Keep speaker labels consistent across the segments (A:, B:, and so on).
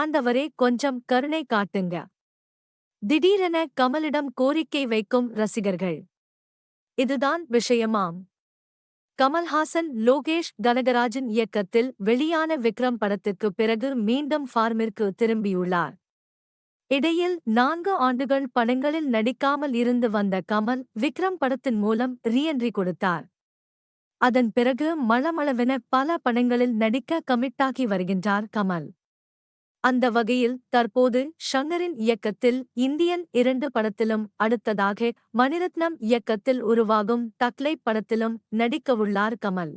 A: ஆண்டவரே கொஞ்சம் கருணை காட்டுங்க. திடீரென கமலிடம் கோரிக்கை வைக்கும் ரசிகர்கள். இதுதான் விஷயமாம். கமல்ஹாசன் லோகேஷ் கனகராஜின் இயக்கத்தில் வெளியான விக்ரம் படத்துக்கு பிறகு மீண்டும் ஃபார்மிற்கு திரும்பியுள்ளார். இடையில் 4 ஆண்டுகள் படங்களில் நடிக்காமல் இருந்து வந்த கமல் விக்ரம் படத்தின் மூலம் ரீஎன்ட்ரி கொடுத்தார். அதன் பிறகு மளமளவென பல படங்களில் நடிக்க கமிட்டாகி வருகின்றார் கமல். அந்த வகையில் தற்போது ஷங்கரின் இயக்கத்தில் இந்தியன் 2 படத்திலும் அடுத்ததாக மணிரத்னம் இயக்கத்தில் உருவாகும் தக்லை படத்திலும் நடிக்கவுள்ளார் கமல்.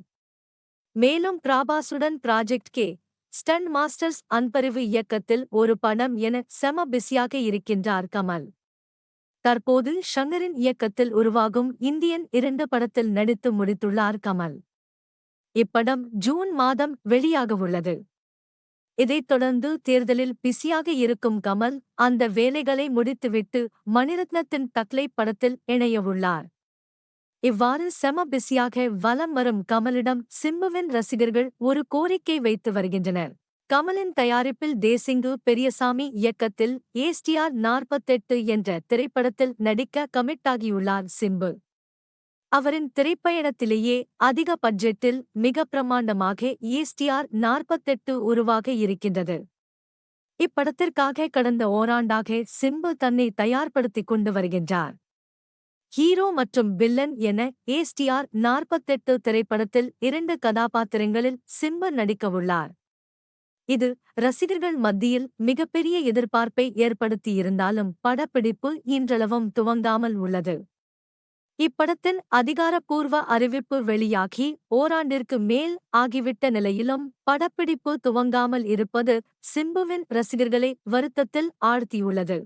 A: மேலும் பிரபாசுடன் project K stunt masters Anbariv இயக்கத்தில் ஒரு படம் என செம பிஸியாக இருக்கின்றார் கமல். தற்போது ஷங்கரின் இயக்கத்தில் உருவாகும் இந்தியன் 2 படத்தில் நடித்து முடித்துள்ளார் கமல். இப்படம் ஜூன் மாதம் வெளியாகவுள்ளது. இதைத் தொடர்ந்து தேர்தலில் பிஸியாக இருக்கும் கமல் அந்த வேலைகளை முடித்துவிட்டு மணிரத்னத்தின் தக்லை படத்தில் இணையவுள்ளார். இவ்வாறு செம பிஸியாக வலம் வரும் கமலிடம் சிம்புவின் ரசிகர்கள் ஒரு கோரிக்கை வைத்து வருகின்றனர். கமலின் தயாரிப்பில் தேசிங்கு பெரியசாமி இயக்கத்தில் ஏஸ்டிஆர் 48 என்ற திரைப்படத்தில் நடிக்க கமிட்டாகியுள்ளார் சிம்பு. அவரின் திரைப்பயணத்திலேயே அதிக பட்ஜெட்டில் மிக பிரமாண்டமாக ஏஸ்டிஆர் 48 உருவாக இருக்கின்றது. இப்படத்திற்காக கடந்த ஓராண்டாக சிம்பு தன்னை தயார்படுத்திக் கொண்டு வருகின்றார். ஹீரோ மற்றும் வில்லன் என ஏஸ்டிஆர் 48 திரைப்படத்தில் 2 கதாபாத்திரங்களில் சிம்பு நடிக்கவுள்ளார். இது ரசிகர்கள் மத்தியில் மிகப்பெரிய எதிர்பார்ப்பை ஏற்படுத்தியிருந்தாலும் படப்பிடிப்பு இன்றளவும் துவங்காமல் உள்ளது. இப்படத்தின் அதிகாரப்பூர்வ அறிவிப்பு வெளியாகி ஓராண்டிற்கு மேல் ஆகிவிட்ட நிலையிலும் படப்பிடிப்பு துவங்காமல் இருப்பது சிம்புவின் ரசிகர்களை வருத்தத்தில் ஆழ்த்தியுள்ளது.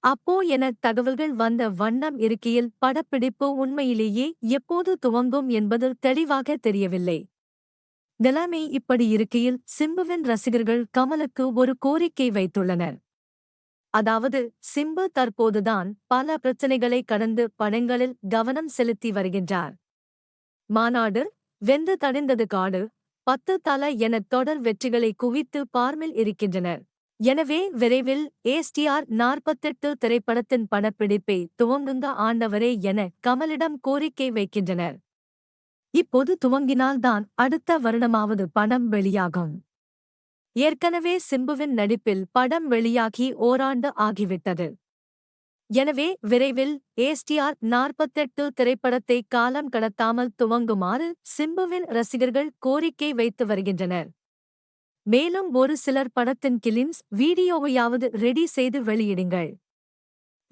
A: அப்போ என தகவல்கள் வந்த வண்ணம் இருக்கையில் படப்பிடிப்பு உண்மையிலேயே எப்போது துவங்கும் என்பது தெளிவாக தெரியவில்லை. நிலைமை இப்படி இருக்கையில் சிம்புவின் ரசிகர்கள் கமலுக்கு ஒரு கோரிக்கை வைத்துள்ளனர். அதாவது சிம்பு தற்போதுதான் பல பிரச்சனைகளை கடந்து படங்களில் கவனம் செலுத்தி வருகின்றார். மாநாடு, வெந்து தணிந்தது காடு, 10 தல என தொடர் வெற்றிகளை குவித்து பார்மில் இருக்கின்றனர். எனவே விரைவில் ஏஸ்டிஆர் 48 திரைப்படத்தின் படப்பிடிப்பை துவங்குங்க ஆண்டவரே என கமலிடம் கோரிக்கை வைக்கின்றனர். இப்போது துவங்கினால்தான் அடுத்த வருடமாவது படம் வெளியாகும். ஏற்கனவே சிம்புவின் நடிப்பில் படம் வெளியாகி ஓராண்டு ஆகிவிட்டது. எனவே விரைவில் ஏஸ்டிஆர் 48 திரைப்படத்தை காலம் கடத்தாமல் துவங்குமாறு சிம்புவின் ரசிகர்கள் கோரிக்கை வைத்து வருகின்றனர். மேலும் ஒரு சிலர் படத்தின் கிளிம்ஸ் வீடியோவையாவது ரெடி செய்து வெளியிடுங்கள்.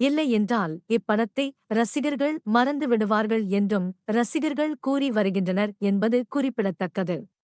A: இல்லை என்றால் இப்படத்தை ரசிகர்கள் மறந்து விடுவார்கள் என்றும் ரசிகர்கள் கூறி வருகின்றனர் என்பது குறிப்பிடத்தக்கது.